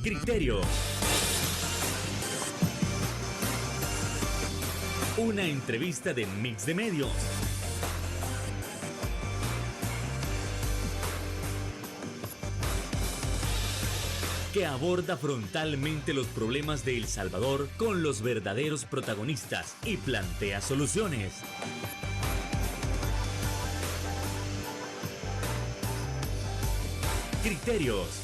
Criterios. Una entrevista de Mix de Medios. Que aborda frontalmente los problemas de El Salvador con los verdaderos protagonistas y plantea soluciones. Criterios.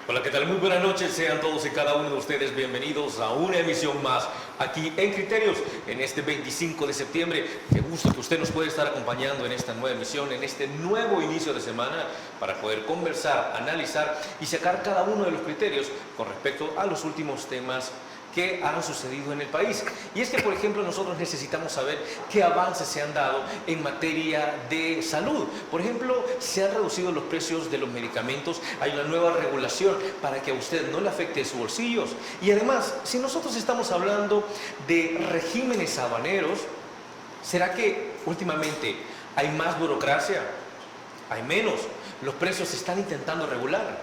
Hola, ¿qué tal? Muy buenas noches, sean todos y cada uno de ustedes bienvenidos a una emisión más aquí en Criterios, en este 25 de septiembre. Qué gusto que usted nos puede estar acompañando en esta nueva emisión, en este nuevo inicio de semana, para poder conversar, analizar y sacar cada uno de los criterios con respecto a los últimos temas que han sucedido en el país. Y es que, por ejemplo, nosotros necesitamos saber qué avances se han dado en materia de salud. Por ejemplo, se han reducido los precios de los medicamentos, hay una nueva regulación para que a usted no le afecte sus bolsillos. Y además, si nosotros estamos hablando de regímenes habaneros, ¿será que últimamente hay más burocracia? ¿Hay menos? Los precios se están intentando regular.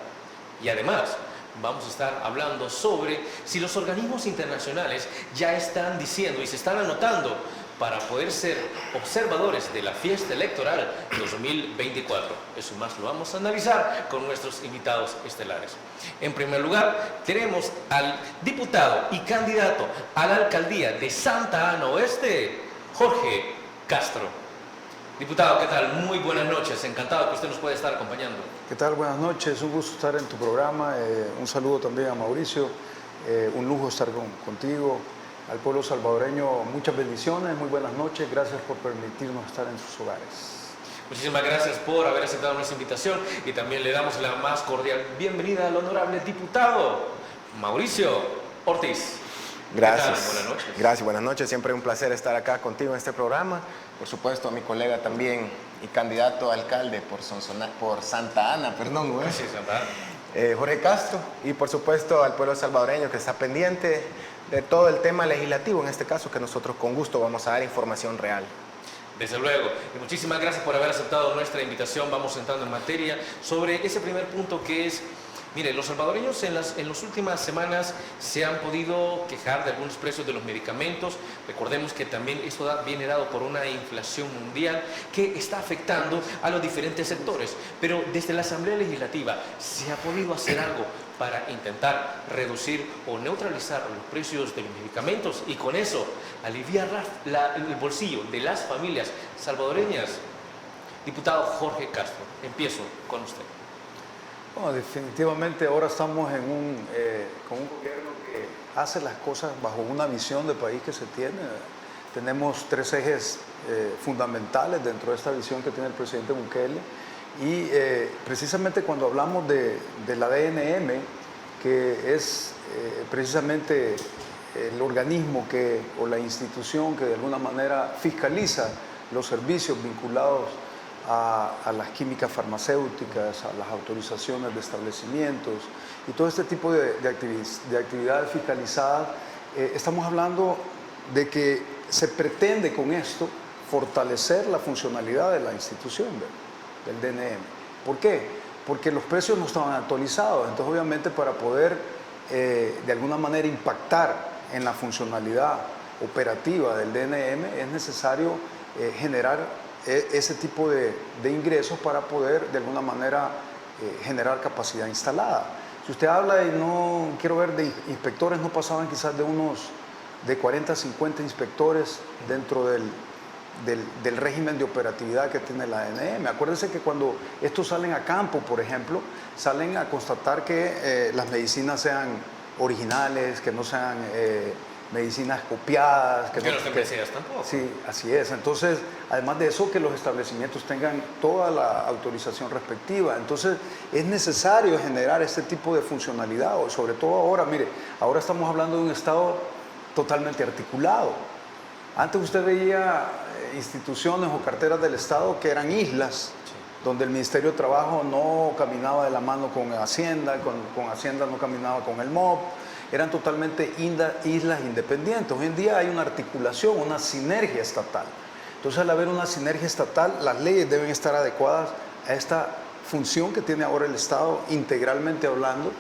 Y además, vamos a estar hablando sobre si los organismos internacionales ya están diciendo y se están anotando para poder ser observadores de la fiesta electoral 2024. Eso más lo vamos a analizar con nuestros invitados estelares. En primer lugar, tenemos al diputado y candidato a la alcaldía de Santa Ana Oeste, Jorge Castro. Diputado, ¿qué tal? Muy buenas noches. Encantado que usted nos pueda estar acompañando. ¿Qué tal? Buenas noches. Un gusto estar en tu programa. Un saludo también a Mauricio. Un lujo estar contigo. Al pueblo salvadoreño, muchas bendiciones. Muy buenas noches. Gracias por permitirnos estar en sus hogares. Muchísimas gracias por haber aceptado nuestra invitación y también le damos la más cordial bienvenida al honorable diputado Mauricio Ortiz. Gracias. Buenas noches. Gracias, buenas noches. Siempre un placer estar acá contigo en este programa. Por supuesto, a mi colega también y candidato a alcalde por Santa Ana, perdón, güey. Sí, Santa Ana. Jorge Castro. Y por supuesto al pueblo salvadoreño que está pendiente de todo el tema legislativo, en este caso, que nosotros con gusto vamos a dar información real. Desde luego. Y muchísimas gracias por haber aceptado nuestra invitación. Vamos entrando en materia sobre ese primer punto que es... Mire, los salvadoreños en las últimas semanas se han podido quejar de algunos precios de los medicamentos. Recordemos que también esto viene dado por una inflación mundial que está afectando a los diferentes sectores. Pero desde la Asamblea Legislativa, ¿se ha podido hacer algo para intentar reducir o neutralizar los precios de los medicamentos y con eso aliviar el bolsillo de las familias salvadoreñas? Diputado Jorge Castro, empiezo con usted. Bueno, definitivamente ahora estamos con un gobierno que hace las cosas bajo una visión de país que se tiene. Tenemos tres ejes fundamentales dentro de esta visión que tiene el presidente Bukele y precisamente cuando hablamos de la DNM, que es precisamente el organismo o la institución que de alguna manera fiscaliza los servicios vinculados a las químicas farmacéuticas, a las autorizaciones de establecimientos y todo este tipo de actividades fiscalizadas, estamos hablando de que se pretende con esto fortalecer la funcionalidad de la institución del DNM. ¿Por qué? Porque los precios no estaban actualizados, entonces obviamente para poder de alguna manera impactar en la funcionalidad operativa del DNM es necesario generar ese tipo de ingresos para poder de alguna manera generar capacidad instalada. Si usted habla y no quiero ver de inspectores, no pasaban quizás de 40 a 50 inspectores dentro del régimen de operatividad que tiene la ANM. Acuérdense que cuando estos salen a campo, por ejemplo, salen a constatar que las medicinas sean originales, que no sean medicinas copiadas. Que no estén vencidas tampoco. Sí, así es. Entonces, además de eso, que los establecimientos tengan toda la autorización respectiva. Entonces, es necesario generar este tipo de funcionalidad, sobre todo ahora, mire, ahora estamos hablando de un Estado totalmente articulado. Antes usted veía instituciones o carteras del Estado que eran islas, donde el Ministerio de Trabajo no caminaba de la mano con Hacienda, con Hacienda no caminaba con el MOP, eran totalmente islas independientes. Hoy en día hay una articulación, una sinergia estatal. Entonces, al haber una sinergia estatal, las leyes deben estar adecuadas a esta función que tiene ahora el Estado, integralmente hablando,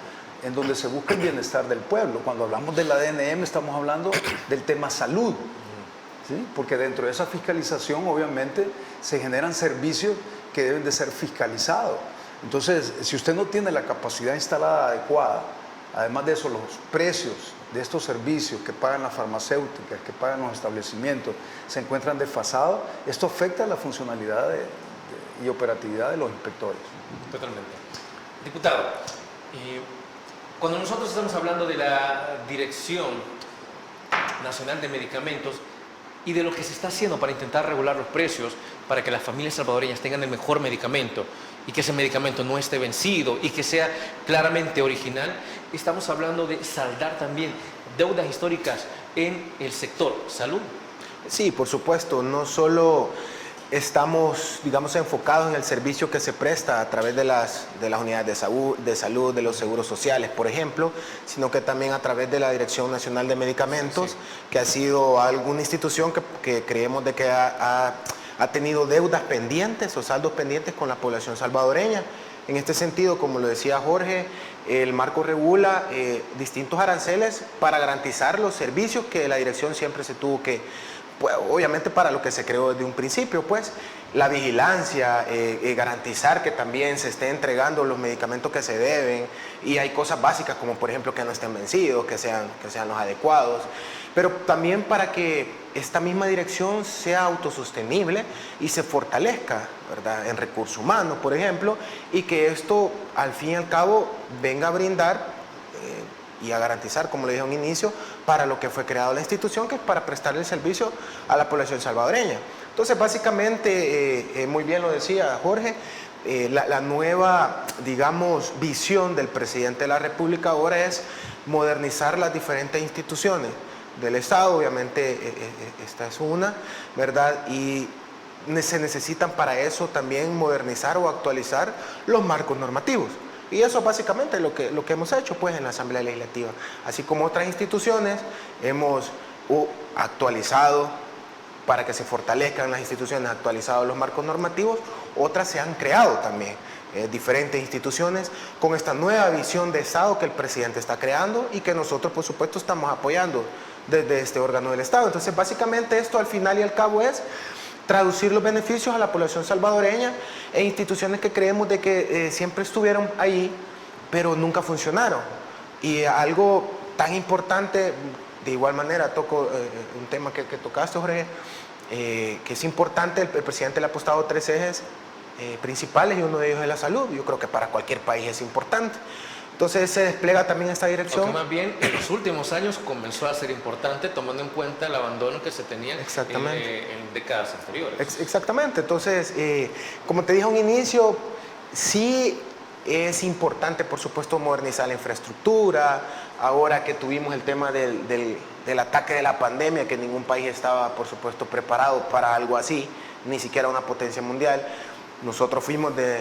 en donde se busca el bienestar del pueblo. Cuando hablamos de la DNM estamos hablando del tema salud, ¿sí? Porque dentro de esa fiscalización obviamente se generan servicios que deben de ser fiscalizados. Entonces, si usted no tiene la capacidad instalada adecuada, además de eso, los precios de estos servicios que pagan las farmacéuticas, que pagan los establecimientos, se encuentran desfasados, esto afecta la funcionalidad y operatividad de los inspectores. Totalmente. Diputado, cuando nosotros estamos hablando de la Dirección Nacional de Medicamentos y de lo que se está haciendo para intentar regular los precios, para que las familias salvadoreñas tengan el mejor medicamento y que ese medicamento no esté vencido y que sea claramente original, estamos hablando de saldar también deudas históricas en el sector salud. Sí, por supuesto, no solo estamos, digamos, enfocados en el servicio que se presta a través de las unidades de salud, de los seguros sociales, por ejemplo, sino que también a través de la Dirección Nacional de Medicamentos, sí, que ha sido alguna institución que creemos de que ha tenido deudas pendientes o saldos pendientes con la población salvadoreña. En este sentido, como lo decía Jorge, el marco regula distintos aranceles para garantizar los servicios que la dirección siempre se tuvo que, pues, obviamente para lo que se creó desde un principio, pues la vigilancia, garantizar que también se esté entregando los medicamentos que se deben, y hay cosas básicas como por ejemplo que no estén vencidos, que sean los adecuados, pero también para que esta misma dirección sea autosostenible y se fortalezca, ¿verdad?, en recursos humanos, por ejemplo, y que esto al fin y al cabo venga a brindar y a garantizar, como le dije a un inicio, para lo que fue creado la institución, que es para prestarle el servicio a la población salvadoreña. Entonces, básicamente, muy bien lo decía Jorge, la nueva, digamos, visión del presidente de la República ahora es modernizar las diferentes instituciones del Estado, obviamente esta es una, ¿verdad? Y se necesitan para eso también modernizar o actualizar los marcos normativos. Y eso es básicamente lo que hemos hecho, pues, en la Asamblea Legislativa. Así como otras instituciones hemos actualizado para que se fortalezcan las instituciones, actualizado los marcos normativos, otras se han creado también, diferentes instituciones con esta nueva visión de Estado que el presidente está creando y que nosotros, por supuesto, estamos apoyando desde este órgano del Estado. Entonces, básicamente esto al final y al cabo es traducir los beneficios a la población salvadoreña e instituciones que creemos de que siempre estuvieron ahí, pero nunca funcionaron. Y algo tan importante, de igual manera toco un tema que tocaste, Jorge, que es importante, el presidente le ha apostado 3 ejes principales y uno de ellos es la salud. Yo creo que para cualquier país es importante. Entonces se despliega también esta dirección. Porque más bien en los últimos años comenzó a ser importante tomando en cuenta el abandono que se tenía en décadas anteriores. Exactamente. Entonces, como te dije a un inicio, sí es importante, por supuesto, modernizar la infraestructura. Ahora que tuvimos el tema del ataque de la pandemia, que ningún país estaba, por supuesto, preparado para algo así, ni siquiera una potencia mundial. Nosotros fuimos de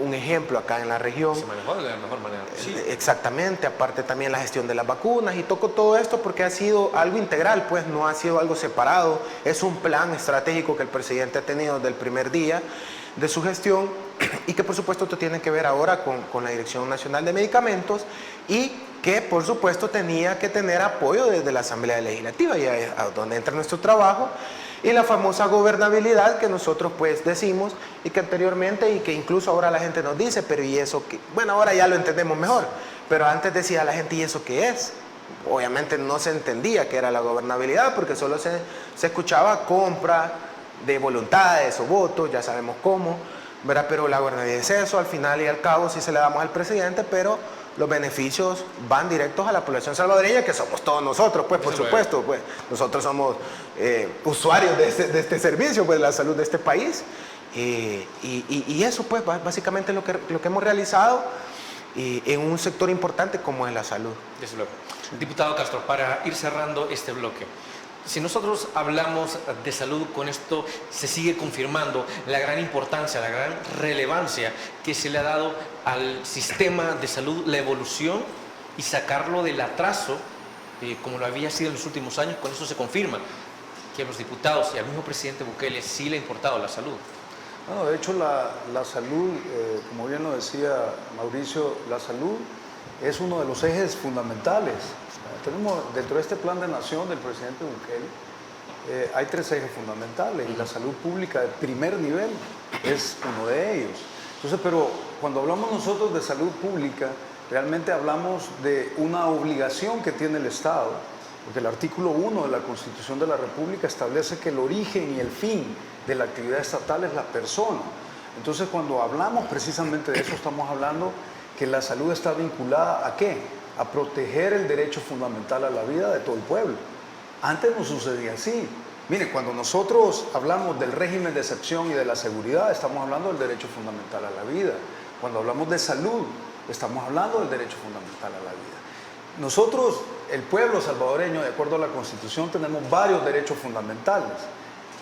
un ejemplo acá en la región. Se manejó de la mejor manera. Sí. Exactamente, aparte también la gestión de las vacunas, y toco todo esto porque ha sido algo integral, pues no ha sido algo separado, es un plan estratégico que el presidente ha tenido desde el primer día de su gestión y que por supuesto tiene que ver ahora con la Dirección Nacional de Medicamentos y que por supuesto tenía que tener apoyo desde la Asamblea Legislativa, y ahí es donde entra nuestro trabajo. Y la famosa gobernabilidad que nosotros pues decimos y que anteriormente y que incluso ahora la gente nos dice, pero ¿y eso qué? Bueno, ahora ya lo entendemos mejor, pero antes decía la gente, ¿y eso qué es? Obviamente no se entendía qué era la gobernabilidad porque solo se escuchaba compra de voluntades o votos, ya sabemos cómo, ¿verdad? Pero la gobernabilidad es eso, al final y al cabo sí se le damos al presidente, pero los beneficios van directos a la población salvadoreña, que somos todos nosotros, pues, por supuesto, pues, nosotros somos usuarios de este servicio, pues, de la salud de este país, y eso, pues, básicamente lo que hemos realizado en un sector importante como es la salud. Desde luego. Diputado Castro, para ir cerrando este bloque, si nosotros hablamos de salud, con esto se sigue confirmando la gran importancia, la gran relevancia que se le ha dado al sistema de salud, la evolución y sacarlo del atraso, como lo había sido en los últimos años. Con eso se confirma que a los diputados y al mismo presidente Bukele sí le ha importado la salud. No, de hecho, la salud, como bien lo decía Mauricio, la salud es uno de los ejes fundamentales. Tenemos dentro de este plan de nación del presidente Bukele, hay 3 ejes fundamentales y la salud pública de primer nivel es uno de ellos. Entonces, pero cuando hablamos nosotros de salud pública, realmente hablamos de una obligación que tiene el Estado, porque el artículo 1 de la Constitución de la República establece que el origen y el fin de la actividad estatal es la persona. Entonces, cuando hablamos precisamente de eso, estamos hablando que la salud está vinculada ¿a qué? A proteger el derecho fundamental a la vida de todo el pueblo. Antes no sucedía así. Mire, cuando nosotros hablamos del régimen de excepción y de la seguridad, estamos hablando del derecho fundamental a la vida. Cuando hablamos de salud, estamos hablando del derecho fundamental a la vida. Nosotros, el pueblo salvadoreño, de acuerdo a la Constitución, tenemos varios derechos fundamentales.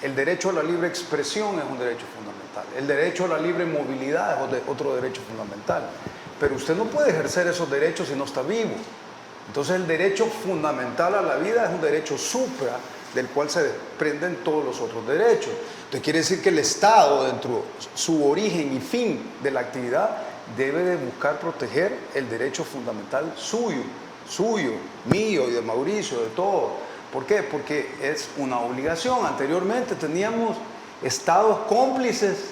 El derecho a la libre expresión es un derecho fundamental. El derecho a la libre movilidad es otro derecho fundamental. Pero usted no puede ejercer esos derechos si no está vivo. Entonces el derecho fundamental a la vida es un derecho supra del cual se desprenden todos los otros derechos. Entonces quiere decir que el Estado, dentro de su origen y fin de la actividad, debe de buscar proteger el derecho fundamental suyo, mío y de Mauricio, de todos. ¿Por qué? Porque es una obligación. Anteriormente teníamos estados cómplices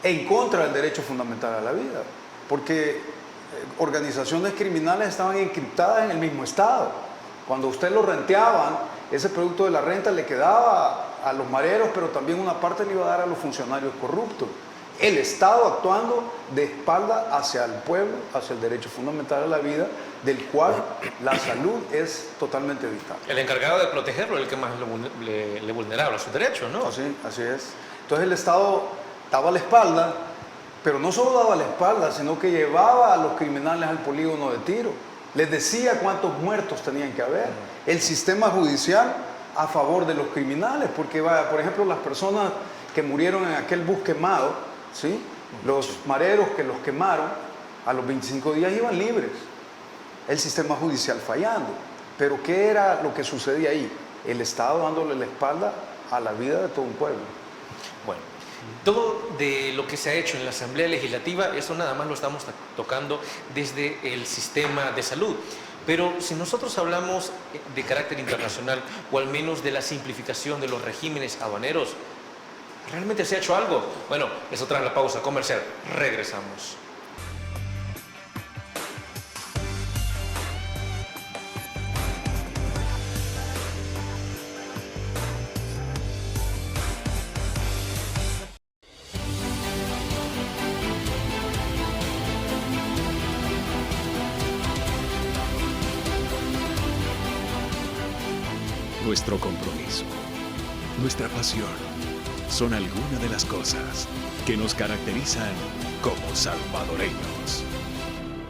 en contra del derecho fundamental a la vida, porque organizaciones criminales estaban encriptadas en el mismo estado. Cuando usted lo renteaban, ese producto de la renta le quedaba a los mareros, pero también una parte le iba a dar a los funcionarios corruptos. El Estado actuando de espalda hacia el pueblo, hacia el derecho fundamental a la vida, del cual la salud es totalmente vital. El encargado de protegerlo es el que más le vulneraba sus derechos, ¿no? Así es. Entonces el Estado daba la espalda, pero no solo daba la espalda, sino que llevaba a los criminales al polígono de tiro. Les decía cuántos muertos tenían que haber. El sistema judicial a favor de los criminales, porque, por ejemplo, las personas que murieron en aquel bus quemado, ¿sí? Los mareros que los quemaron, a los 25 días iban libres. El sistema judicial fallando. Pero ¿qué era lo que sucedía ahí? El Estado dándole la espalda a la vida de todo un pueblo. Bueno, todo de lo que se ha hecho en la Asamblea Legislativa, eso nada más lo estamos tocando desde el sistema de salud. Pero si nosotros hablamos de carácter internacional, o al menos de la simplificación de los regímenes aduaneros, ¿realmente se ha hecho algo? Bueno, eso tras la pausa comercial. Regresamos. Nuestro compromiso, nuestra pasión, son algunas de las cosas que nos caracterizan como salvadoreños.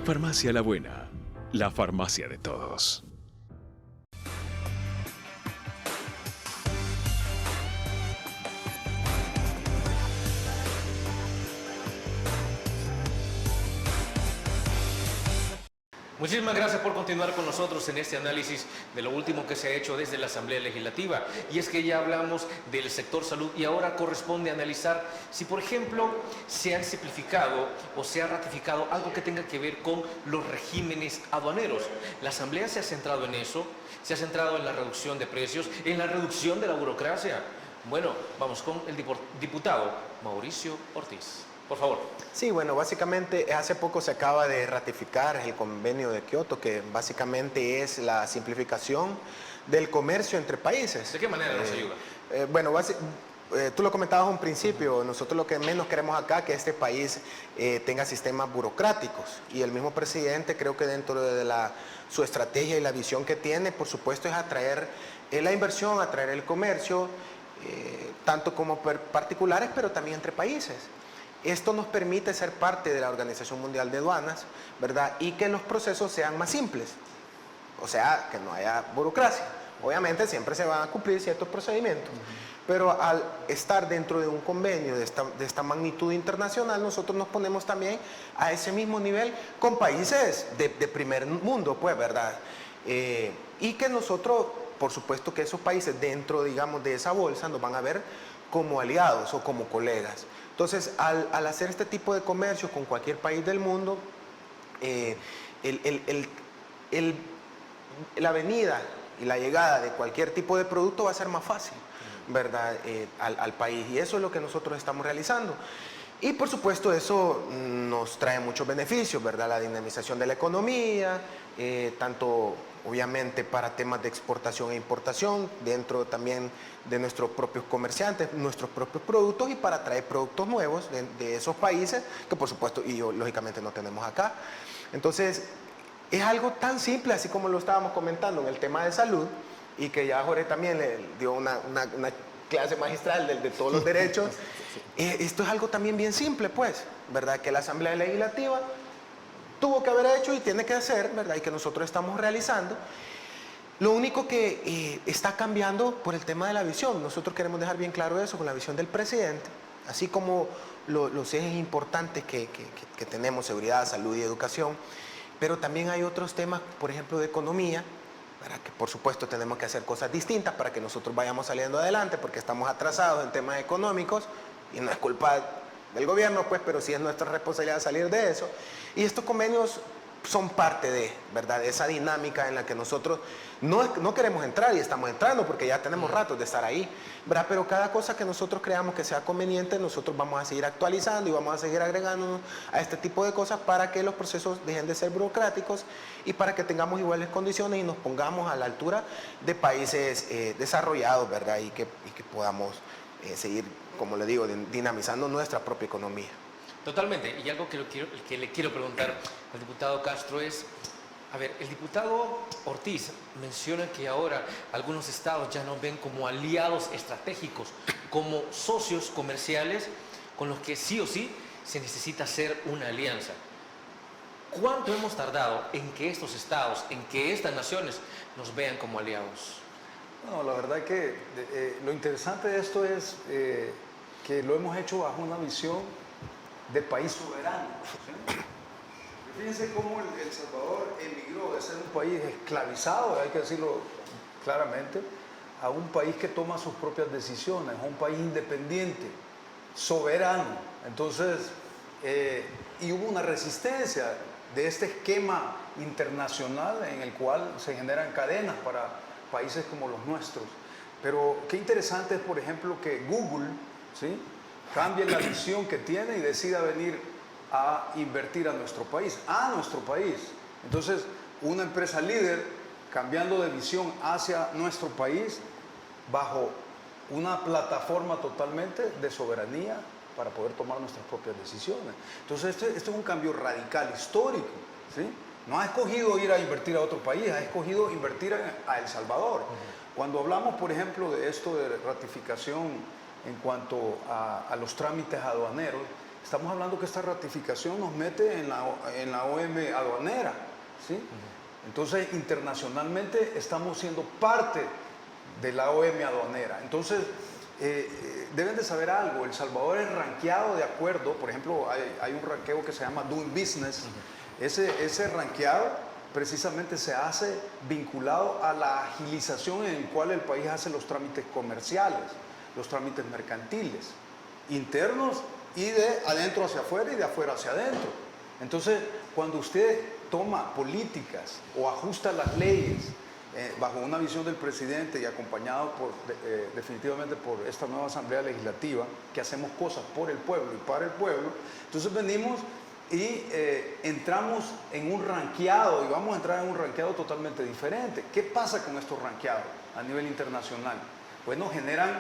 Farmacia La Buena, la farmacia de todos. Muchísimas gracias por continuar con nosotros en este análisis de lo último que se ha hecho desde la Asamblea Legislativa. Y es que ya hablamos del sector salud y ahora corresponde analizar si, por ejemplo, se han simplificado o se ha ratificado algo que tenga que ver con los regímenes aduaneros. La Asamblea se ha centrado en eso, se ha centrado en la reducción de precios, en la reducción de la burocracia. Bueno, vamos con el diputado Mauricio Ortiz. Por favor. Sí, bueno, básicamente hace poco se acaba de ratificar el convenio de Kioto, que básicamente es la simplificación del comercio entre países. ¿De qué manera nos ayuda? Bueno, tú lo comentabas un principio, nosotros lo que menos queremos acá es que este país tenga sistemas burocráticos, y el mismo presidente creo que dentro de su estrategia y la visión que tiene, por supuesto, es atraer la inversión, atraer el comercio, tanto como particulares, pero también entre países. Esto nos permite ser parte de la Organización Mundial de Aduanas, ¿verdad? Y que los procesos sean más simples, o sea, que no haya burocracia. Obviamente siempre se van a cumplir ciertos procedimientos, pero al estar dentro de un convenio de esta magnitud internacional, nosotros nos ponemos también a ese mismo nivel con países de primer mundo, pues, ¿verdad? Y que nosotros, por supuesto que esos países dentro, digamos, de esa bolsa nos van a ver como aliados o como colegas. Entonces, al hacer este tipo de comercio con cualquier país del mundo, la venida y la llegada de cualquier tipo de producto va a ser más fácil, ¿verdad? Al país, y eso es lo que nosotros estamos realizando. Y por supuesto eso nos trae muchos beneficios, ¿verdad? La dinamización de la economía, tanto obviamente para temas de exportación e importación, dentro también de nuestros propios comerciantes, nuestros propios productos, y para traer productos nuevos de esos países que por supuesto y lógicamente no tenemos acá. Entonces es algo tan simple, así como lo estábamos comentando en el tema de salud, y que ya Jorge también le dio una clase magistral de todos los derechos. Esto es algo también bien simple, pues, ¿verdad? Que la Asamblea Legislativa tuvo que haber hecho y tiene que hacer, ¿verdad? Y que nosotros estamos realizando. Lo único que está cambiando por el tema de la visión. Nosotros queremos dejar bien claro eso con la visión del presidente, así como los ejes importantes que tenemos, seguridad, salud y educación, pero también hay otros temas, por ejemplo, de economía, para que por supuesto tenemos que hacer cosas distintas para que nosotros vayamos saliendo adelante, porque estamos atrasados en temas económicos, y no es culpa del gobierno, pues, pero sí es nuestra responsabilidad salir de eso. Y estos convenios son parte de, ¿verdad?, de esa dinámica en la que nosotros no queremos entrar, y estamos entrando porque ya tenemos ratos de estar ahí, ¿verdad? Pero cada cosa que nosotros creamos que sea conveniente, nosotros vamos a seguir actualizando y vamos a seguir agregándonos a este tipo de cosas para que los procesos dejen de ser burocráticos y para que tengamos iguales condiciones y nos pongamos a la altura de países desarrollados, ¿verdad? Y que podamos seguir, como le digo, dinamizando nuestra propia economía. Totalmente. Y algo que le quiero preguntar al diputado Castro es, a ver, el diputado Ortiz menciona que ahora algunos estados ya nos ven como aliados estratégicos, como socios comerciales con los que sí o sí se necesita hacer una alianza. ¿Cuánto hemos tardado en que estos estados, en que estas naciones nos vean como aliados? No, la verdad que lo interesante de esto es que lo hemos hecho bajo una visión de país soberano, ¿sí? Fíjense cómo El Salvador emigró de ser un país esclavizado, hay que decirlo claramente, a un país que toma sus propias decisiones, a un país independiente, soberano. Entonces, y hubo una resistencia de este esquema internacional en el cual se generan cadenas para países como los nuestros. Pero qué interesante es, por ejemplo, que Google, ¿sí?, cambie la visión que tiene y decida venir a invertir a nuestro país. Entonces, una empresa líder cambiando de visión hacia nuestro país bajo una plataforma totalmente de soberanía para poder tomar nuestras propias decisiones. Entonces, este es un cambio radical, histórico, ¿sí? No ha escogido ir a invertir a otro país, ha escogido invertir a El Salvador. Cuando hablamos, por ejemplo, de esto de ratificación en cuanto a los trámites aduaneros, estamos hablando que esta ratificación nos mete en la OM aduanera, ¿sí? Entonces, internacionalmente estamos siendo parte de la OM aduanera. Entonces, deben de saber algo, El Salvador es rankeado de acuerdo, por ejemplo, hay un ranqueo que se llama Doing Business. Ese rankeado precisamente se hace vinculado a la agilización en la cual el país hace los trámites comerciales, los trámites mercantiles, internos y de adentro hacia afuera y de afuera hacia adentro. Entonces, cuando usted toma políticas o ajusta las leyes bajo una visión del presidente y acompañado definitivamente por esta nueva Asamblea Legislativa, que hacemos cosas por el pueblo y para el pueblo, entonces venimos y entramos en un ranqueado, y vamos a entrar en un ranqueado totalmente diferente. ¿Qué pasa con estos ranqueados a nivel internacional? Bueno, generan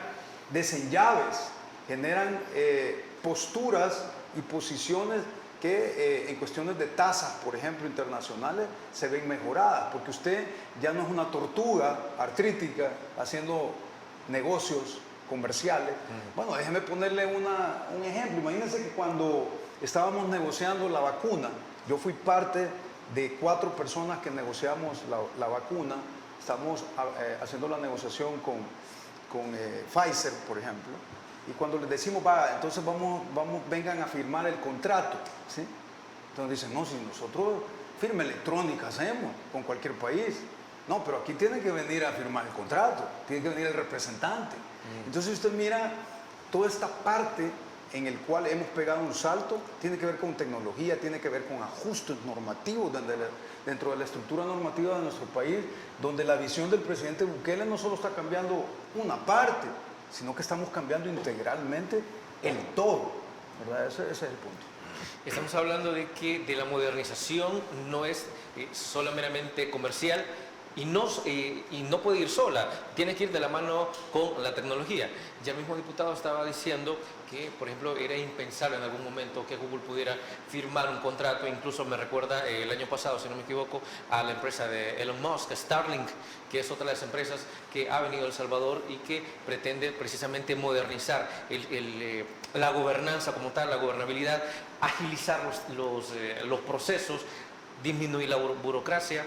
desenllaves, generan posturas y posiciones que en cuestiones de tasas, por ejemplo, internacionales, se ven mejoradas, porque usted ya no es una tortuga artrítica haciendo negocios comerciales. Bueno, déjeme ponerle un ejemplo. Imagínense que cuando estábamos negociando la vacuna, yo fui parte de 4 personas que negociamos la vacuna. Estamos haciendo la negociación con Pfizer, por ejemplo, y cuando les decimos, entonces vengan a firmar el contrato, ¿sí? Entonces dicen, no, si nosotros firma electrónica hacemos con cualquier país. No, pero aquí tiene que venir a firmar el contrato, tiene que venir el representante. Entonces usted mira toda esta parte en el cual hemos pegado un salto, tiene que ver con tecnología, tiene que ver con ajustes normativos dentro de la estructura normativa de nuestro país, donde la visión del presidente Bukele no solo está cambiando una parte, sino que estamos cambiando integralmente el todo, ¿verdad? Ese es el punto. Estamos hablando de que de la modernización no es solo meramente comercial, y no puede ir sola, tiene que ir de la mano con la tecnología. Ya el mismo diputado estaba diciendo que, por ejemplo, era impensable en algún momento que Google pudiera firmar un contrato, incluso me recuerda el año pasado, si no me equivoco, a la empresa de Elon Musk, Starlink, que es otra de las empresas que ha venido a El Salvador y que pretende precisamente modernizar la gobernanza como tal, la gobernabilidad, agilizar los procesos, disminuir la burocracia.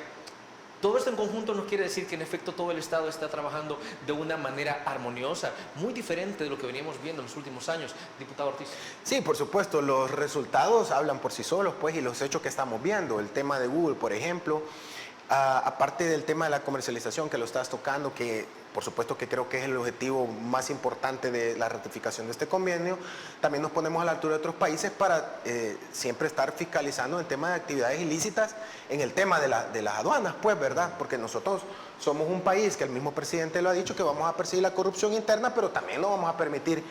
Todo esto en conjunto nos quiere decir que en efecto todo el Estado está trabajando de una manera armoniosa, muy diferente de lo que veníamos viendo en los últimos años. Diputado Ortiz. Sí, por supuesto, los resultados hablan por sí solos, pues, y los hechos que estamos viendo. El tema de Google, por ejemplo, aparte del tema de la comercialización que lo estás tocando, que por supuesto que creo que es el objetivo más importante de la ratificación de este convenio, también nos ponemos a la altura de otros países para siempre estar fiscalizando el tema de actividades ilícitas en el tema de las aduanas, pues, ¿verdad? Porque nosotros somos un país que el mismo presidente lo ha dicho, que vamos a perseguir la corrupción interna, pero también no vamos a permitir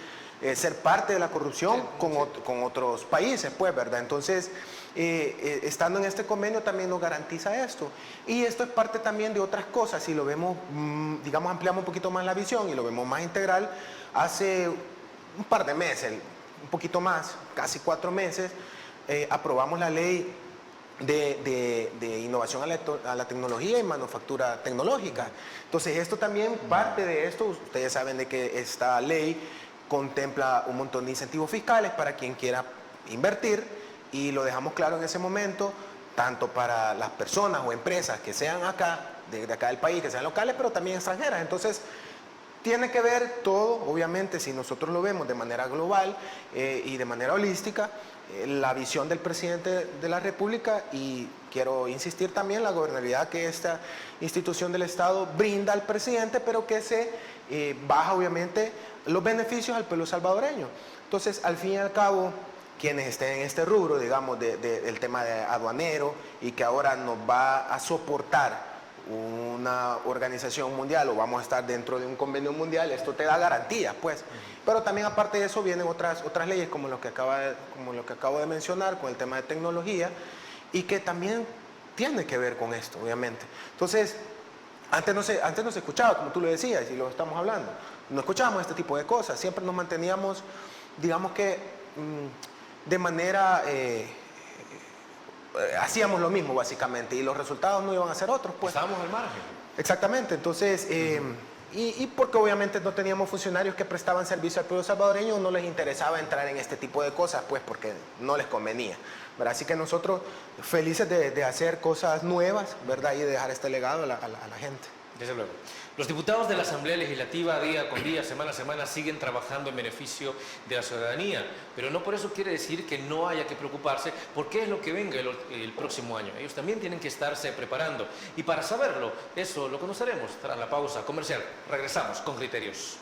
ser parte de la corrupción con otros países, pues, ¿verdad? Entonces, estando en este convenio también nos garantiza esto. Y esto es parte también de otras cosas. Si lo vemos, digamos, ampliamos un poquito más la visión y lo vemos más integral, hace un par de meses, un poquito más, casi 4 meses, aprobamos la ley de innovación a la tecnología y manufactura tecnológica. Entonces, esto también, parte de esto, ustedes saben de que esta ley contempla un montón de incentivos fiscales para quien quiera invertir, y lo dejamos claro en ese momento, tanto para las personas o empresas que sean acá, de acá del país, que sean locales, pero también extranjeras. Entonces, tiene que ver todo, obviamente, si nosotros lo vemos de manera global y de manera holística, la visión del presidente de la República, y quiero insistir también la gobernabilidad que esta institución del Estado brinda al presidente, pero que se baja, obviamente, los beneficios al pueblo salvadoreño. Entonces, al fin y al cabo, quienes estén en este rubro, digamos, del tema de aduanero, y que ahora nos va a soportar una organización mundial o vamos a estar dentro de un convenio mundial, esto te da garantías, pues. Pero también aparte de eso vienen otras leyes como lo que acabo de mencionar con el tema de tecnología, y que también tiene que ver con esto, obviamente. Entonces, antes no se escuchaba, como tú lo decías, y lo estamos hablando, no escuchábamos este tipo de cosas, siempre nos manteníamos, digamos que de manera, hacíamos lo mismo básicamente, y los resultados no iban a ser otros, pues. Estábamos al margen. Exactamente, entonces, y porque obviamente no teníamos funcionarios que prestaban servicio al pueblo salvadoreño, no les interesaba entrar en este tipo de cosas, pues, porque no les convenía, ¿verdad? Así que nosotros felices de hacer cosas nuevas, ¿verdad? Y de dejar este legado a la gente. Desde luego. Los diputados de la Asamblea Legislativa día con día, semana a semana, siguen trabajando en beneficio de la ciudadanía, pero no por eso quiere decir que no haya que preocuparse por qué es lo que venga el próximo año. Ellos también tienen que estarse preparando, y para saberlo, eso lo conoceremos tras la pausa comercial. Regresamos con Criterios.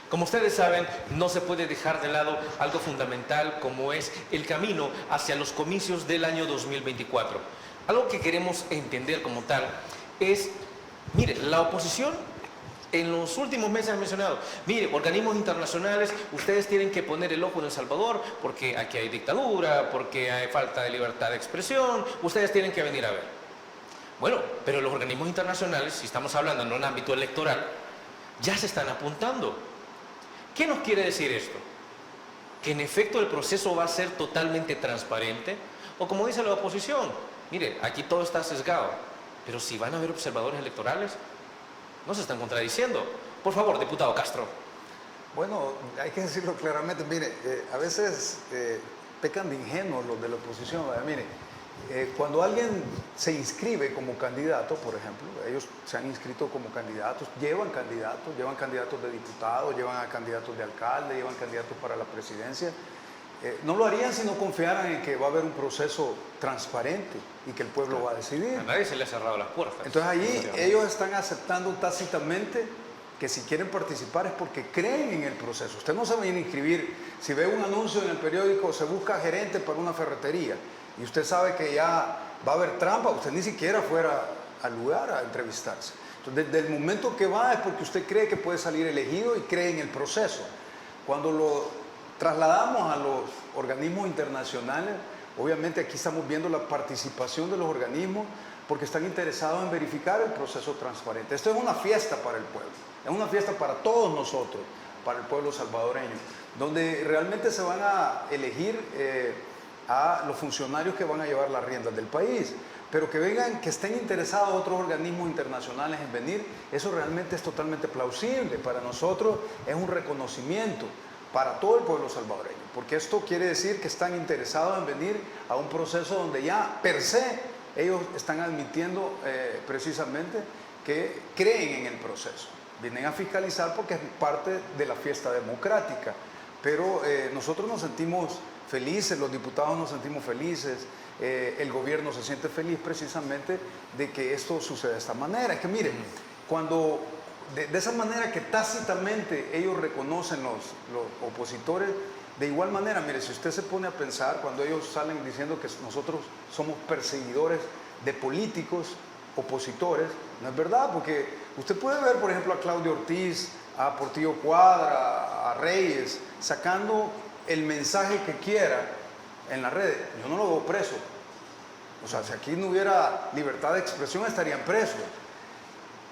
Como ustedes saben, no se puede dejar de lado algo fundamental como es el camino hacia los comicios del año 2024. Algo que queremos entender como tal es, mire, la oposición en los últimos meses ha mencionado, mire, organismos internacionales, ustedes tienen que poner el ojo en El Salvador porque aquí hay dictadura, porque hay falta de libertad de expresión, ustedes tienen que venir a ver. Bueno, pero los organismos internacionales, si estamos hablando en un ámbito electoral, ya se están apuntando. ¿Qué nos quiere decir esto? ¿Que en efecto el proceso va a ser totalmente transparente? O como dice la oposición, mire, aquí todo está sesgado, pero si van a haber observadores electorales, no se están contradiciendo. Por favor, diputado Castro. Bueno, hay que decirlo claramente, mire, a veces pecan de ingenuos los de la oposición, ¿verdad? Mire, Cuando alguien se inscribe como candidato, por ejemplo, ellos se han inscrito como candidatos, llevan candidatos de diputados, llevan a candidatos de alcalde, llevan candidatos para la presidencia. No lo harían si no confiaran en que va a haber un proceso transparente y que el pueblo va a decidir. A nadie se le ha cerrado las puertas. Entonces allí ellos están aceptando tácitamente que si quieren participar es porque creen en el proceso. Usted no se va a ir a inscribir, si ve un anuncio en el periódico, se busca gerente para una ferretería y usted sabe que ya va a haber trampa, usted ni siquiera fuera al lugar a entrevistarse. Entonces desde el momento que va es porque usted cree que puede salir elegido y cree en el proceso. Cuando lo trasladamos a los organismos internacionales, obviamente aquí estamos viendo la participación de los organismos porque están interesados en verificar el proceso transparente. Esto es una fiesta para el pueblo, es una fiesta para todos nosotros, para el pueblo salvadoreño, donde realmente se van a elegir a los funcionarios que van a llevar las riendas del país, pero que vengan, que estén interesados otros organismos internacionales en venir, eso realmente es totalmente plausible. Para nosotros es un reconocimiento para todo el pueblo salvadoreño, porque esto quiere decir que están interesados en venir a un proceso donde ya per se ellos están admitiendo precisamente que creen en el proceso. Vienen a fiscalizar porque es parte de la fiesta democrática, pero nosotros nos sentimos felices, los diputados nos sentimos felices, el gobierno se siente feliz precisamente de que esto suceda de esta manera. Es que miren, cuando de esa manera que tácitamente ellos reconocen los opositores, de igual manera, mire, si usted se pone a pensar, cuando ellos salen diciendo que nosotros somos perseguidores de políticos opositores, no es verdad, porque usted puede ver, por ejemplo, a Claudio Ortiz, a Portillo Cuadra, a Reyes, sacando el mensaje que quiera en las redes. Yo no lo veo preso. O sea, si aquí no hubiera libertad de expresión, estarían presos.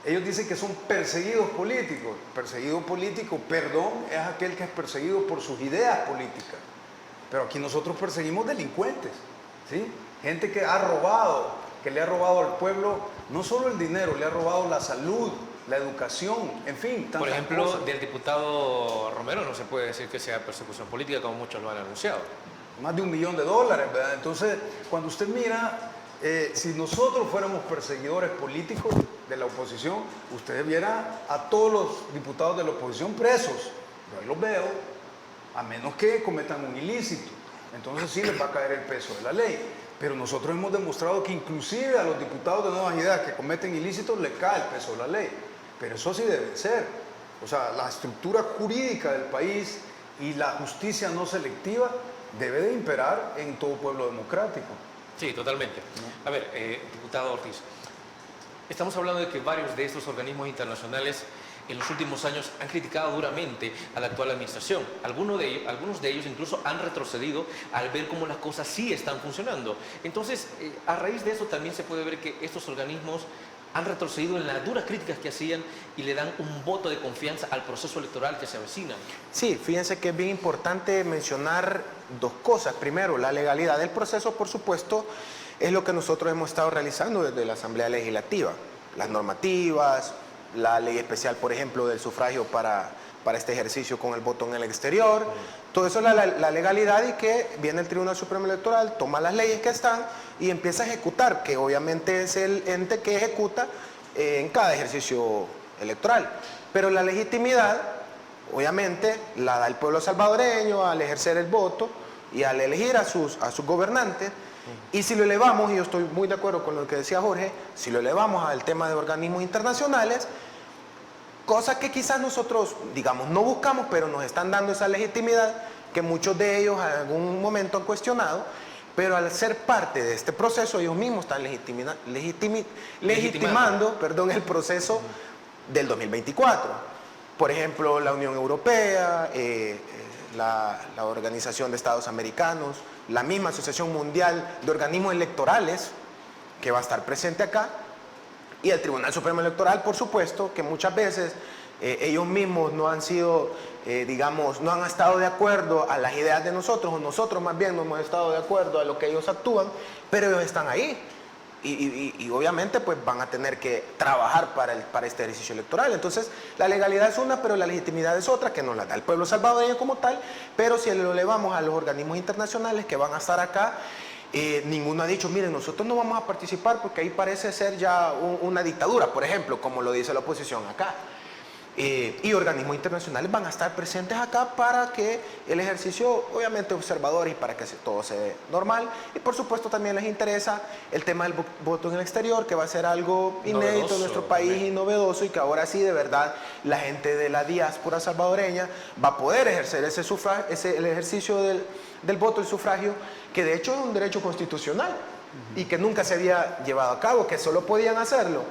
Ellos dicen que son perseguidos políticos. Perseguido político, perdón, es aquel que es perseguido por sus ideas políticas. Pero aquí nosotros perseguimos delincuentes, ¿sí? Gente que ha robado, que le ha robado al pueblo no solo el dinero, le ha robado la salud, la educación, en fin, tantas Por ejemplo, cosas. del diputado Romero no se puede decir que sea persecución política como muchos lo han anunciado. Más de $1 millón, ¿verdad? Entonces, cuando usted mira, si nosotros fuéramos perseguidores políticos de la oposición, usted viera a todos los diputados de la oposición presos. Yo ahí los veo, a menos que cometan un ilícito. Entonces sí les va a caer el peso de la ley. Pero nosotros hemos demostrado que inclusive a los diputados de Nuevas Ideas que cometen ilícitos les cae el peso de la ley. Pero eso sí debe ser. O sea, la estructura jurídica del país y la justicia no selectiva debe de imperar en todo pueblo democrático. Sí, totalmente. A ver, diputado Ortiz, estamos hablando de que varios de estos organismos internacionales en los últimos años han criticado duramente a la actual administración. Algunos de ellos incluso han retrocedido al ver cómo las cosas sí están funcionando. Entonces, a raíz de eso también se puede ver que estos organismos han retrocedido en las duras críticas que hacían y le dan un voto de confianza al proceso electoral que se avecina. Sí, fíjense que es bien importante mencionar dos cosas. Primero, la legalidad del proceso, por supuesto, es lo que nosotros hemos estado realizando desde la Asamblea Legislativa. Las normativas, la ley especial, por ejemplo, del sufragio para este ejercicio con el voto en el exterior. Todo eso es la legalidad, y que viene el Tribunal Supremo Electoral, toma las leyes que están y empieza a ejecutar, que obviamente es el ente que ejecuta en cada ejercicio electoral. Pero la legitimidad, obviamente, la da el pueblo salvadoreño al ejercer el voto y al elegir a sus gobernantes. Y si lo elevamos, y yo estoy muy de acuerdo con lo que decía Jorge, si lo elevamos al tema de organismos internacionales, cosas que quizás nosotros, digamos, no buscamos, pero nos están dando esa legitimidad que muchos de ellos en algún momento han cuestionado, pero al ser parte de este proceso, ellos mismos están legitimando el proceso del 2024. Por ejemplo, la Unión Europea, la Organización de Estados Americanos, la misma Asociación Mundial de Organismos Electorales, que va a estar presente acá, y el Tribunal Supremo Electoral, por supuesto, que muchas veces ellos mismos no han sido, no han estado de acuerdo a las ideas de nosotros, o nosotros más bien no hemos estado de acuerdo a lo que ellos actúan, pero ellos están ahí. Y obviamente pues van a tener que trabajar para este ejercicio electoral. Entonces la legalidad es una, pero la legitimidad es otra, que nos la da el pueblo salvadoreño como tal. Pero si lo elevamos a los organismos internacionales que van a estar acá, ninguno ha dicho, miren, nosotros no vamos a participar porque ahí parece ser ya una dictadura, por ejemplo, como lo dice la oposición acá. Y organismos internacionales van a estar presentes acá para que el ejercicio, obviamente observadores, y para que todo se dé normal. Y por supuesto también les interesa el tema del voto en el exterior, que va a ser algo inédito en nuestro país y novedoso, y que ahora sí, de verdad, la gente de la diáspora salvadoreña va a poder ejercer el ejercicio del voto, el sufragio, que de hecho es un derecho constitucional y que nunca se había llevado a cabo, que solo podían hacerlo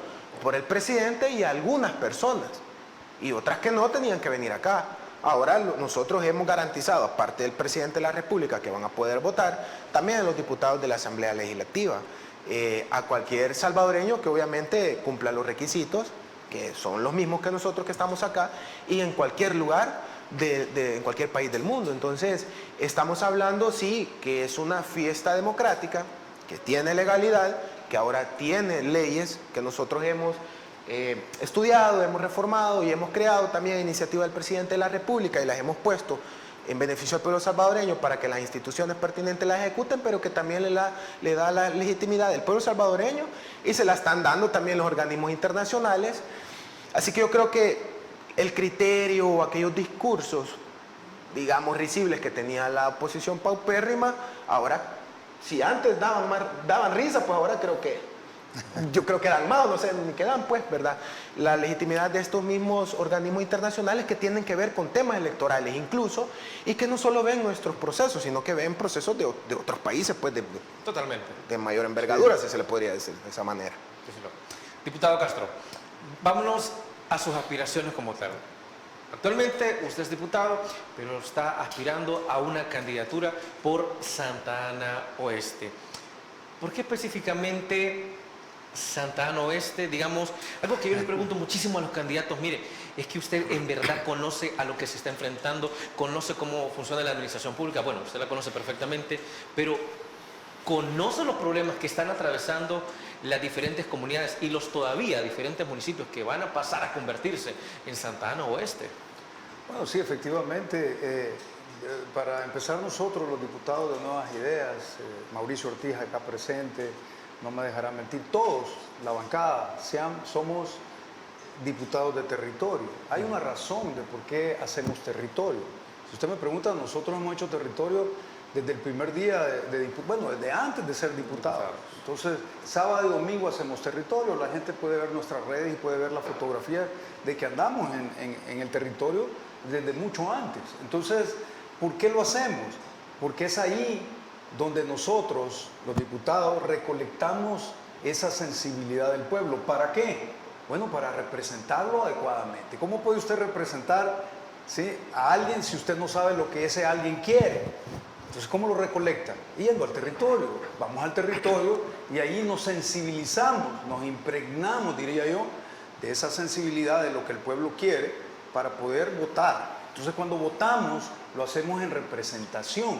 por el presidente y algunas personas. Y otras que no tenían que venir acá. Ahora nosotros hemos garantizado, aparte del presidente de la República, que van a poder votar, también a los diputados de la Asamblea Legislativa, a cualquier salvadoreño que obviamente cumpla los requisitos, que son los mismos que nosotros que estamos acá, y en cualquier lugar, en cualquier país del mundo. Entonces, estamos hablando, sí, que es una fiesta democrática, que tiene legalidad, que ahora tiene leyes que nosotros hemos estudiado, hemos reformado y hemos creado también a iniciativa del presidente de la República y las hemos puesto en beneficio del pueblo salvadoreño para que las instituciones pertinentes las ejecuten, pero que también le da la legitimidad del pueblo salvadoreño y se la están dando también los organismos internacionales. Así que yo creo que el criterio o aquellos discursos, digamos, risibles que tenía la oposición paupérrima, ahora, si antes daban risa, pues ahora yo creo que dan más, no sé ni qué dan, pues, ¿verdad? La legitimidad de estos mismos organismos internacionales que tienen que ver con temas electorales incluso, y que no solo ven nuestros procesos, sino que ven procesos de otros países, pues, Totalmente. de mayor envergadura, si se le podría decir de esa manera. Diputado Castro, vámonos a sus aspiraciones como tal. Actualmente usted es diputado, pero está aspirando a una candidatura por Santa Ana Oeste. ¿Por qué específicamente Santa Ana Oeste? Digamos, algo que yo les pregunto muchísimo a los candidatos, mire, es que usted en verdad conoce a lo que se está enfrentando, conoce cómo funciona la administración pública, bueno, usted la conoce perfectamente, pero conoce los problemas que están atravesando las diferentes comunidades y los todavía diferentes municipios que van a pasar a convertirse en Santa Ana Oeste. Bueno, sí, efectivamente, para empezar nosotros, los diputados de Nuevas Ideas, Mauricio Ortiz acá presente, no me dejará mentir, todos, la bancada, somos diputados de territorio. Hay una razón de por qué hacemos territorio. Si usted me pregunta, nosotros hemos hecho territorio desde el primer día, desde antes de ser diputados. Entonces, sábado y domingo hacemos territorio, la gente puede ver nuestras redes y puede ver la fotografía de que andamos en el territorio desde mucho antes. Entonces, ¿por qué lo hacemos? Porque es ahí donde nosotros, los diputados, recolectamos esa sensibilidad del pueblo. ¿Para qué? Bueno, para representarlo adecuadamente. ¿Cómo puede usted representar, ¿sí?, a alguien si usted no sabe lo que ese alguien quiere? Entonces, ¿cómo lo recolecta? Yendo al territorio. Vamos al territorio y ahí nos sensibilizamos, nos impregnamos, diría yo, de esa sensibilidad de lo que el pueblo quiere para poder votar. Entonces, cuando votamos, lo hacemos en representación.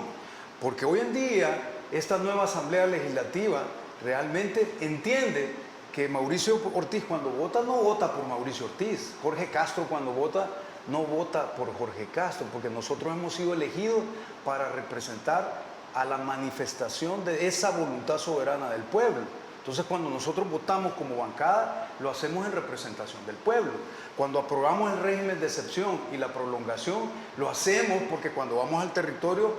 Porque hoy en día, esta nueva Asamblea Legislativa realmente entiende que Mauricio Ortiz cuando vota, no vota por Mauricio Ortiz. Jorge Castro cuando vota, no vota por Jorge Castro, porque nosotros hemos sido elegidos para representar a la manifestación de esa voluntad soberana del pueblo. Entonces, cuando nosotros votamos como bancada, lo hacemos en representación del pueblo. Cuando aprobamos el régimen de excepción y la prolongación, lo hacemos porque cuando vamos al territorio,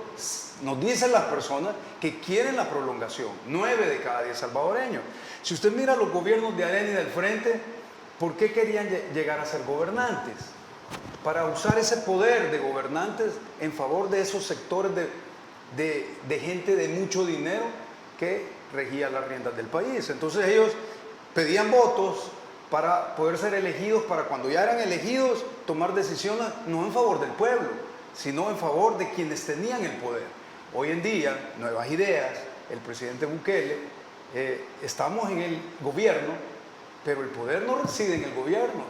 nos dicen las personas que quieren la prolongación. 9 de cada 10 salvadoreños. Si usted mira los gobiernos de Arena y del Frente, ¿por qué querían llegar a ser gobernantes? Para usar ese poder de gobernantes en favor de esos sectores de gente de mucho dinero que regía las riendas del país. Entonces ellos pedían votos para poder ser elegidos, para cuando ya eran elegidos tomar decisiones no en favor del pueblo, sino en favor de quienes tenían el poder. Hoy en día, Nuevas Ideas, el presidente Bukele, estamos en el gobierno, pero el poder no reside en el gobierno,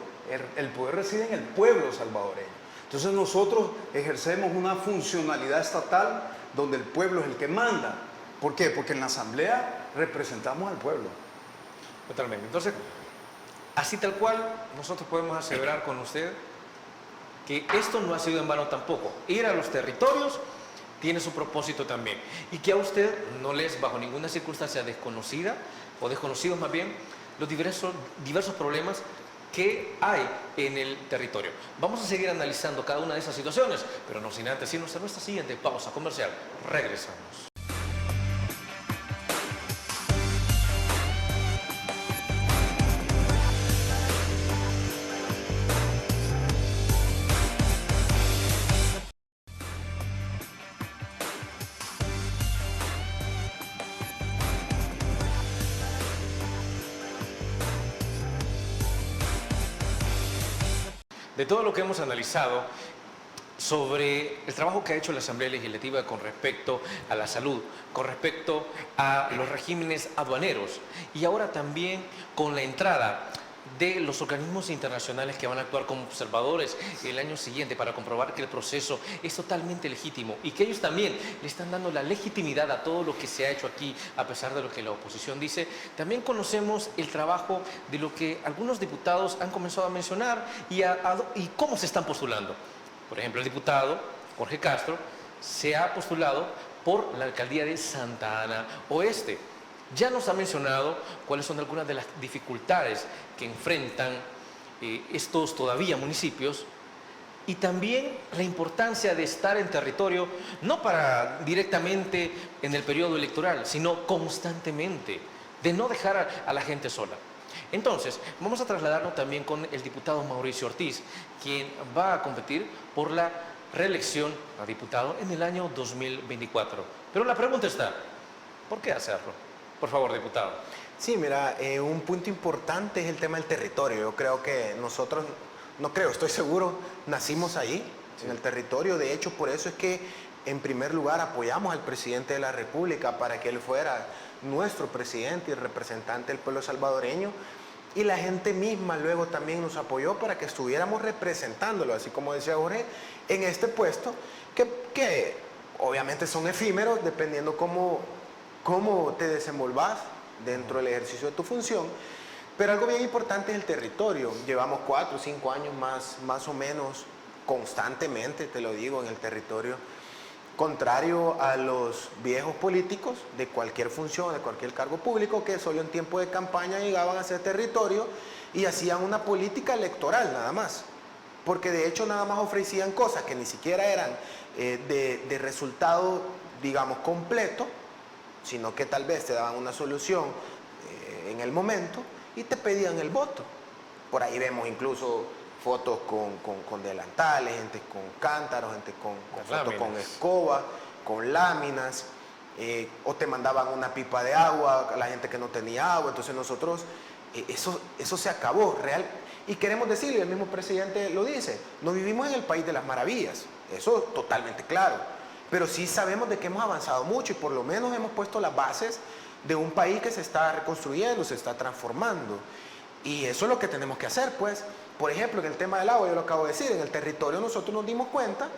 el poder reside en el pueblo salvadoreño. Entonces nosotros ejercemos una funcionalidad estatal donde el pueblo es el que manda. ¿Por qué? Porque en la asamblea representamos al pueblo. Totalmente. Entonces, así tal cual, nosotros podemos aseverar con usted que esto no ha sido en vano tampoco. Ir a los territorios tiene su propósito también, y que a usted no le es bajo ninguna circunstancia desconocida, o desconocidos más bien, los diversos problemas que hay en el territorio. Vamos a seguir analizando cada una de esas situaciones, pero no sin antes irnos a nuestra siguiente pausa comercial. Regresamos. De todo lo que hemos analizado sobre el trabajo que ha hecho la Asamblea Legislativa con respecto a la salud, con respecto a los regímenes aduaneros y ahora también con la entrada de los organismos internacionales que van a actuar como observadores el año siguiente para comprobar que el proceso es totalmente legítimo y que ellos también le están dando la legitimidad a todo lo que se ha hecho aquí, a pesar de lo que la oposición dice. También conocemos el trabajo de lo que algunos diputados han comenzado a mencionar y cómo se están postulando. Por ejemplo, el diputado Jorge Castro se ha postulado por la alcaldía de Santa Ana Oeste. Ya nos ha mencionado cuáles son algunas de las dificultades que enfrentan estos todavía municipios y también la importancia de estar en territorio, no para directamente en el periodo electoral, sino constantemente, de no dejar a la gente sola. Entonces, vamos a trasladarnos también con el diputado Mauricio Ortiz, quien va a competir por la reelección a diputado en el año 2024. Pero la pregunta está, ¿por qué hacerlo? Por favor, diputado. Sí, mira, un punto importante es el tema del territorio. Yo creo que nosotros, no creo, estoy seguro, nacimos ahí, en el territorio. De hecho, por eso es que, en primer lugar, apoyamos al presidente de la República para que él fuera nuestro presidente y representante del pueblo salvadoreño. Y la gente misma luego también nos apoyó para que estuviéramos representándolo, así como decía Jorge, en este puesto, que obviamente son efímeros, dependiendo cómo te desenvolvas dentro del ejercicio de tu función, pero algo bien importante es el territorio. Llevamos 4 o 5 años más o menos constantemente, te lo digo, en el territorio, contrario a los viejos políticos de cualquier función, de cualquier cargo público, que solo en tiempo de campaña llegaban a ese territorio y hacían una política electoral nada más, porque de hecho nada más ofrecían cosas que ni siquiera eran de resultado, digamos, completo, sino que tal vez te daban una solución en el momento y te pedían el voto. Por ahí vemos incluso fotos con delantales, gente con cántaros, gente con fotos con escoba, con láminas, o te mandaban una pipa de agua a la gente que no tenía agua. Entonces nosotros, eso se acabó, real. Y queremos decirle, el mismo presidente lo dice, no vivimos en el país de las maravillas, eso es totalmente claro. Pero sí sabemos de que hemos avanzado mucho y por lo menos hemos puesto las bases de un país que se está reconstruyendo, se está transformando. Y eso es lo que tenemos que hacer, pues. Por ejemplo, en el tema del agua, yo lo acabo de decir, en el territorio nosotros nos dimos cuenta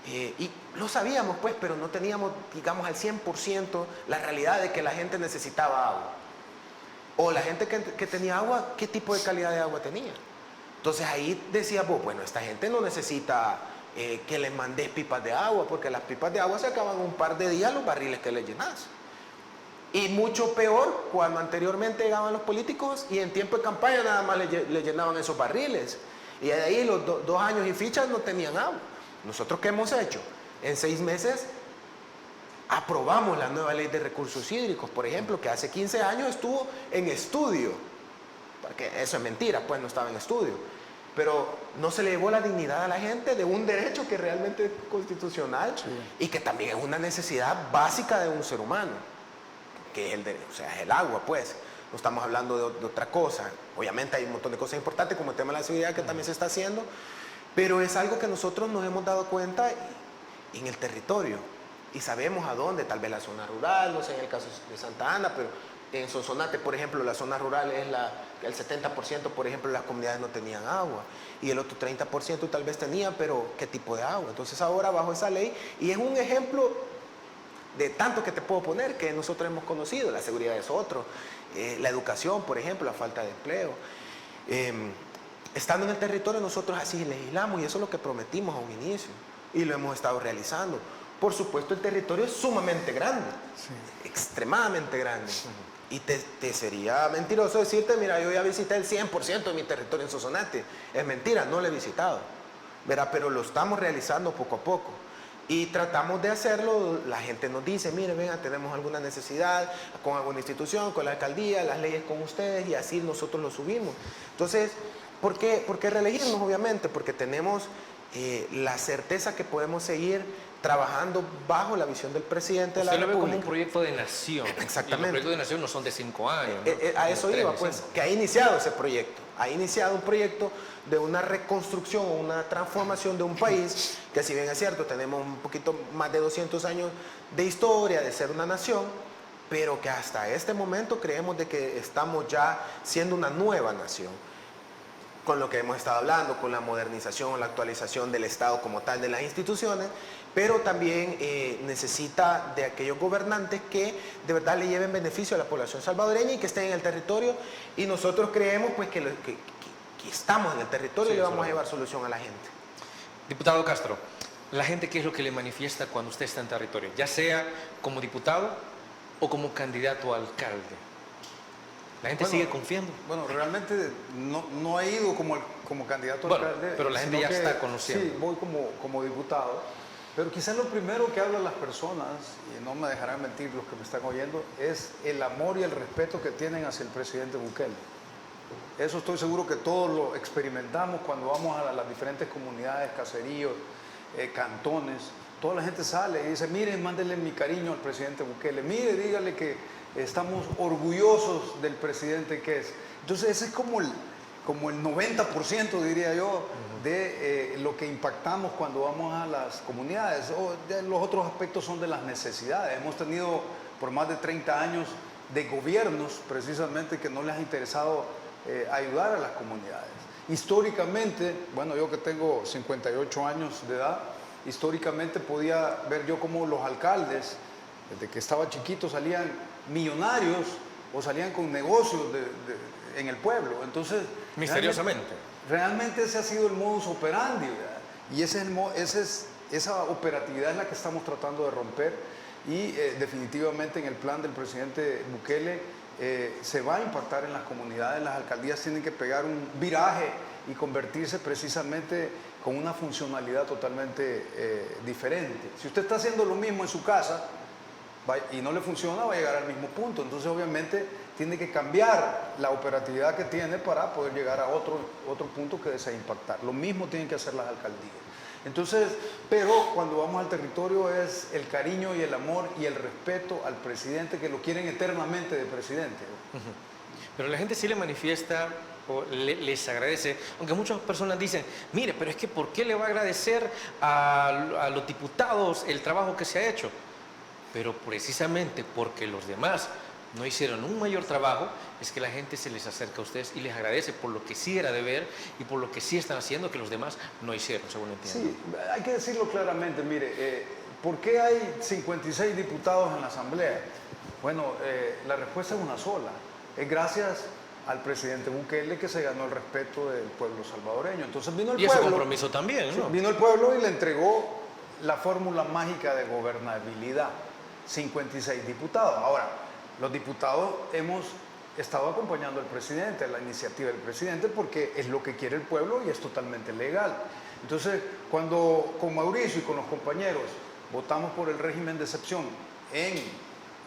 y lo sabíamos, pues, pero no teníamos, digamos, al 100% la realidad de que la gente necesitaba agua. O la gente que tenía agua, ¿qué tipo de calidad de agua tenía? Entonces ahí decíamos, bueno, esta gente no necesita que les mandes pipas de agua, porque las pipas de agua se acaban en un par de días los barriles que les llenas. Y mucho peor cuando anteriormente llegaban los políticos y en tiempo de campaña nada más le llenaban esos barriles. Y de ahí los 2 años y fichas no tenían agua. ¿Nosotros qué hemos hecho? En 6 meses aprobamos la nueva ley de recursos hídricos, por ejemplo, que hace 15 años estuvo en estudio. Porque eso es mentira, pues no estaba en estudio. Pero no se le llevó la dignidad a la gente de un derecho que realmente es constitucional, sí, y que también es una necesidad básica de un ser humano, que es o sea, es el agua, pues. No estamos hablando de otra cosa. Obviamente hay un montón de cosas importantes como el tema de la seguridad que también se está haciendo, pero es algo que nosotros nos hemos dado cuenta en el territorio y sabemos a dónde, tal vez la zona rural, no sé en el caso de Santa Ana, pero en Sonsonate, por ejemplo, la zona rural es el 70%, por ejemplo, las comunidades no tenían agua y el otro 30% tal vez tenían, pero ¿qué tipo de agua? Entonces ahora bajo esa ley, y es un ejemplo de tanto que te puedo poner que nosotros hemos conocido, la seguridad es otro, la educación, por ejemplo, la falta de empleo. Estando en el territorio nosotros así legislamos y eso es lo que prometimos a un inicio y lo hemos estado realizando. por supuesto el territorio es sumamente grande, extremadamente grande. Y te sería mentiroso decirte, mira, yo ya visité el 100% de mi territorio en Sonsonate. Es mentira, no lo he visitado, ¿verdad? Pero lo estamos realizando poco a poco. Y tratamos de hacerlo, la gente nos dice, mire, venga, tenemos alguna necesidad con alguna institución, con la alcaldía, las leyes con ustedes, y así nosotros lo subimos. Entonces, ¿por qué reelegirnos? Obviamente, porque tenemos la certeza que podemos seguir trabajando bajo la visión del presidente de la Usted lo ve como República. un proyecto de nación. Exactamente. Y los proyectos de nación no son de 5 años, ¿no? A eso Como iba, 3, pues, 5. que ha iniciado ese proyecto. Ha iniciado un proyecto de una reconstrucción o una transformación de un país que, si bien es cierto, tenemos un poquito más de 200 años de historia de ser una nación, pero que hasta este momento creemos de que estamos ya siendo una nueva nación. Con lo que hemos estado hablando, con la modernización, la actualización del Estado como tal, de las instituciones, pero también necesita de aquellos gobernantes que de verdad le lleven beneficio a la población salvadoreña y que estén en el territorio, y nosotros creemos pues que estamos en el territorio, y le vamos a llevar solución a la gente. Diputado Castro, la gente, ¿qué es lo que le manifiesta cuando usted está en territorio? Ya sea como diputado o como candidato a alcalde. La gente sigue confiando. Bueno, realmente no he ido como candidato a alcalde. Pero la gente sino ya que está conociendo. Sí, voy como diputado. Pero quizás lo primero que hablan las personas, y no me dejarán mentir los que me están oyendo, es el amor y el respeto que tienen hacia el presidente Bukele. Eso estoy seguro que todos lo experimentamos cuando vamos a las diferentes comunidades, caseríos, cantones. Toda la gente sale y dice, mire, mándenle mi cariño al presidente Bukele, mire, dígale que estamos orgullosos del presidente que es. Entonces ese es como el 90%, diría yo, de lo que impactamos cuando vamos a las comunidades. Los otros aspectos son de las necesidades. Hemos tenido por más de 30 años de gobiernos precisamente que no les ha interesado ayudar a las comunidades. Históricamente, bueno, yo que tengo 58 años de edad, históricamente podía ver yo cómo los alcaldes, desde que estaba chiquito, salían millonarios o salían con negocios en el pueblo. Entonces, misteriosamente. Realmente ese ha sido el modus operandi, ¿verdad? Y esa operatividad es la que estamos tratando de romper, y definitivamente en el plan del presidente Bukele se va a impactar en las comunidades. Las alcaldías tienen que pegar un viraje y convertirse precisamente con una funcionalidad totalmente diferente. Si usted está haciendo lo mismo en su casa y no le funciona, va a llegar al mismo punto. Entonces, obviamente, tiene que cambiar la operatividad que tiene para poder llegar a otro punto que desea impactar. Lo mismo tienen que hacer las alcaldías. Entonces, pero cuando vamos al territorio es el cariño y el amor y el respeto al presidente, que lo quieren eternamente de presidente. Pero la gente sí le manifiesta o les agradece, aunque muchas personas dicen, mire, pero es que ¿por qué le va a agradecer a los diputados el trabajo que se ha hecho? Pero precisamente porque los demás no hicieron un mayor trabajo, es que la gente se les acerca a ustedes y les agradece por lo que sí era de ver y por lo que sí están haciendo que los demás no hicieron, según entiendo. Sí, hay que decirlo claramente. Mire, ¿por qué hay 56 diputados en la Asamblea? Bueno, la respuesta es una sola. Es gracias al presidente Bukele que se ganó el respeto del pueblo salvadoreño. Entonces vino el pueblo. Y ese compromiso también, ¿no? Vino el pueblo y le entregó la fórmula mágica de gobernabilidad. 56 diputados. Ahora, los diputados hemos estado acompañando al presidente, a la iniciativa del presidente, porque es lo que quiere el pueblo y es totalmente legal. Entonces, cuando con Mauricio y con los compañeros votamos por el régimen de excepción en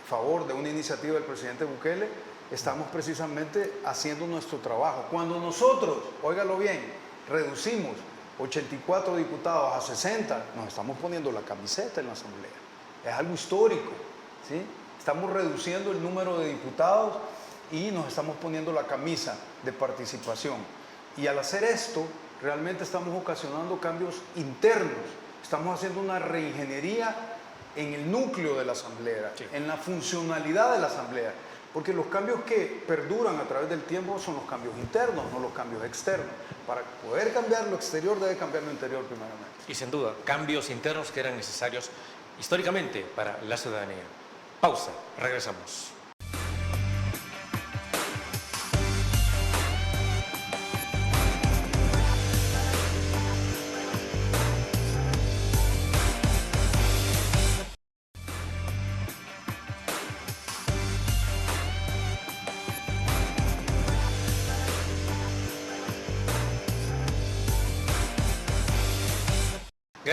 favor de una iniciativa del presidente Bukele, estamos precisamente haciendo nuestro trabajo. Cuando nosotros, óigalo bien, reducimos 84 diputados a 60, nos estamos poniendo la camiseta en la Asamblea. Es algo histórico, ¿sí? Estamos reduciendo el número de diputados y nos estamos poniendo la camisa de participación. Y al hacer esto, realmente estamos ocasionando cambios internos. Estamos haciendo una reingeniería en el núcleo de la Asamblea, sí, en la funcionalidad de la Asamblea. Porque los cambios que perduran a través del tiempo son los cambios internos, no los cambios externos. Para poder cambiar lo exterior, debe cambiar lo interior primeramente. Y sin duda, cambios internos que eran necesarios históricamente para la ciudadanía. Pausa, regresamos.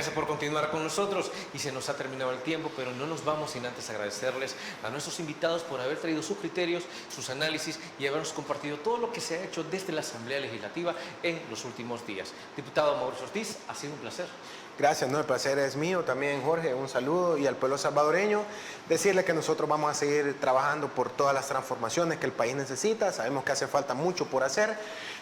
Gracias por continuar con nosotros y se nos ha terminado el tiempo, pero no nos vamos sin antes agradecerles a nuestros invitados por haber traído sus criterios, sus análisis y habernos compartido todo lo que se ha hecho desde la Asamblea Legislativa en los últimos días. Diputado Mauricio Ortiz, ha sido un placer. Gracias, no, el placer es mío también, Jorge, un saludo, y al pueblo salvadoreño decirle que nosotros vamos a seguir trabajando por todas las transformaciones que el país necesita. Sabemos que hace falta mucho por hacer,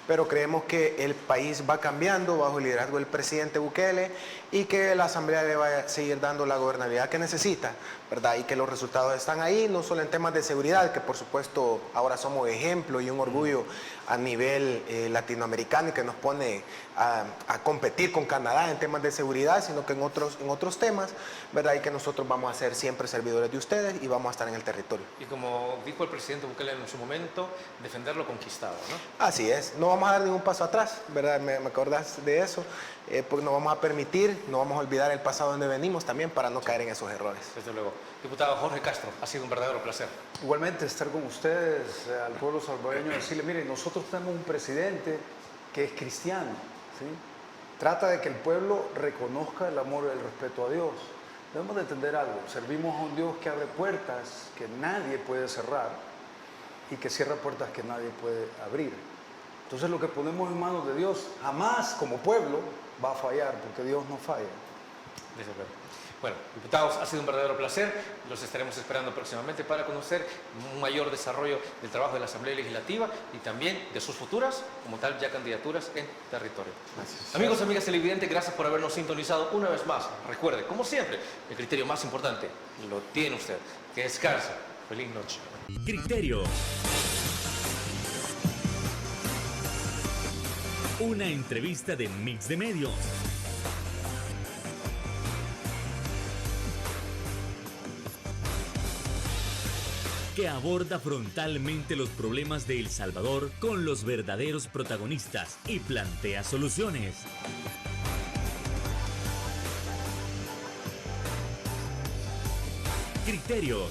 pero creemos que el país va cambiando bajo el liderazgo del presidente Bukele y que la Asamblea le va a seguir dando la gobernabilidad que necesita, ¿verdad? Y que los resultados están ahí, no solo en temas de seguridad, que por supuesto ahora somos ejemplo y un orgullo a nivel latinoamericano y que nos pone a competir con Canadá en temas de seguridad, sino que en otros temas, ¿verdad? Y que nosotros vamos a ser siempre servidores de ustedes y vamos a estar en el territorio. Y como dijo el presidente Bukele en su momento, defender lo conquistado, ¿no? Así es, no vamos a dar ningún paso atrás, ¿verdad? Me acordás de eso, porque no vamos a permitir, no vamos a olvidar el pasado donde venimos también para no caer en esos errores. Desde luego. Diputado Jorge Castro, ha sido un verdadero placer. Igualmente estar con ustedes, al pueblo salvadoreño, decirle, mire, nosotros tenemos un presidente que es cristiano, ¿sí? Trata de que el pueblo reconozca el amor y el respeto a Dios. Debemos de entender algo, servimos a un Dios que abre puertas que nadie puede cerrar y que cierra puertas que nadie puede abrir. Entonces lo que ponemos en manos de Dios jamás como pueblo va a fallar, porque Dios no falla. Desde luego. Bueno, diputados, ha sido un verdadero placer. Los estaremos esperando próximamente para conocer un mayor desarrollo del trabajo de la Asamblea Legislativa y también de sus futuras, como tal, ya candidaturas en territorio. Gracias. Amigos, amigas televidentes, gracias por habernos sintonizado una vez más. Recuerde, como siempre, el criterio más importante lo tiene usted. Que descanse. Feliz noche. Criterio. Una entrevista de Mix de Medios. Que aborda frontalmente los problemas de El Salvador con los verdaderos protagonistas y plantea soluciones. Criterios.